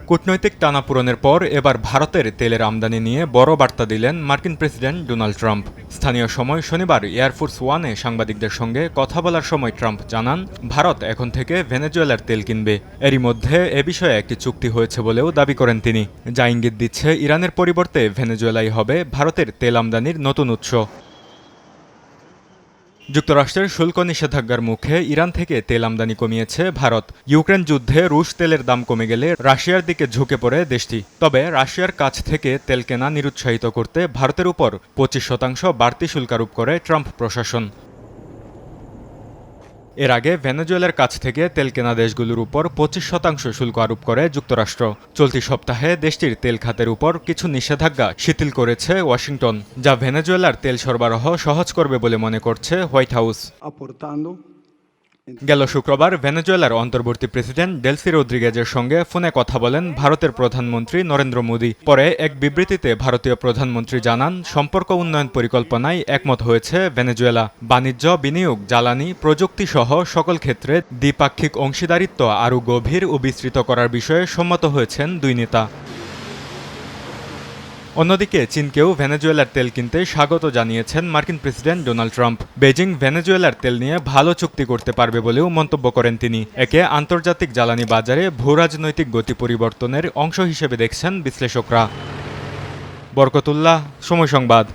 কূটনৈতিক টানাপোড়েনের পর এবার ভারতের তেলের আমদানি নিয়ে বড় বার্তা দিলেন মার্কিন প্রেসিডেন্ট ডোনাল্ড ট্রাম্প। স্থানীয় সময় শনিবার এয়ারফোর্স ওয়ানে সাংবাদিকদের সঙ্গে কথা বলার সময় ট্রাম্প জানান, ভারত এখন থেকে ভেনেজুয়েলার তেল কিনবে। এরই মধ্যে এ বিষয়ে একটি চুক্তি হয়েছে বলেও দাবি করেন তিনি, যা ইঙ্গিত দিচ্ছে ইরানের পরিবর্তে ভেনেজুয়েলাই হবে ভারতের তেল আমদানির নতুন উৎস। যুক্তরাষ্ট্রের শুল্ক নিষেধাজ্ঞার মুখে ইরান থেকে তেল আমদানি কমিয়েছে ভারত। ইউক্রেন যুদ্ধে রুশ তেলের দাম কমে গেলে রাশিয়ার দিকে ঝুঁকে পড়ে দেশটি। তবে রাশিয়ার কাছ থেকে তেল কেনা নিরুৎসাহিত করতে ভারতের উপর 25% বাড়তি শুল্ক আরোপ করে ট্রাম্প প্রশাসন। এর আগে ভেনেজুয়েলার কাছ থেকে তেল কেনা দেশগুলোর উপর 25% শুল্ক আরোপ করে যুক্তরাষ্ট্র। চলতি সপ্তাহে দেশটির তেল খাতের উপর কিছু নিষেধাজ্ঞা শিথিল করেছে ওয়াশিংটন, যা ভেনেজুয়েলার তেল সরবরাহ সহজ করবে বলে মনে করছে হোয়াইট হাউস। গেল শুক্রবার ভেনেজুয়েলার অন্তর্বর্তী প্রেসিডেন্ট ডেলসি রদ্রিগেজের সঙ্গে ফোনে কথা বলেন ভারতের প্রধানমন্ত্রী নরেন্দ্র মোদি। পরে এক বিবৃতিতে ভারতীয় প্রধানমন্ত্রী জানান, সম্পর্ক উন্নয়ন পরিকল্পনায় একমত হয়েছে ভেনেজুয়েলা। বাণিজ্য, বিনিয়োগ, জ্বালানি, প্রযুক্তি সহ সকল ক্ষেত্রে দ্বিপাক্ষিক অংশীদারিত্ব আরও গভীর ও বিস্তৃত করার বিষয়ে সম্মত হয়েছেন দুই নেতা। অন্যদিকে চীনকেও ভেনেজুয়েলার তেল কিনতে স্বাগত জানিয়েছেন মার্কিন প্রেসিডেন্ট ডোনাল্ড ট্রাম্প। বেজিং ভেনেজুয়েলার তেল নিয়ে ভালো চুক্তি করতে পারবে বলেও মন্তব্য করেন তিনি। একে আন্তর্জাতিক জ্বালানি বাজারে ভূরাজনৈতিক গতি পরিবর্তনের অংশ হিসেবে দেখছেন বিশ্লেষকরা। বরকতুল্লাহ, সময় সংবাদ।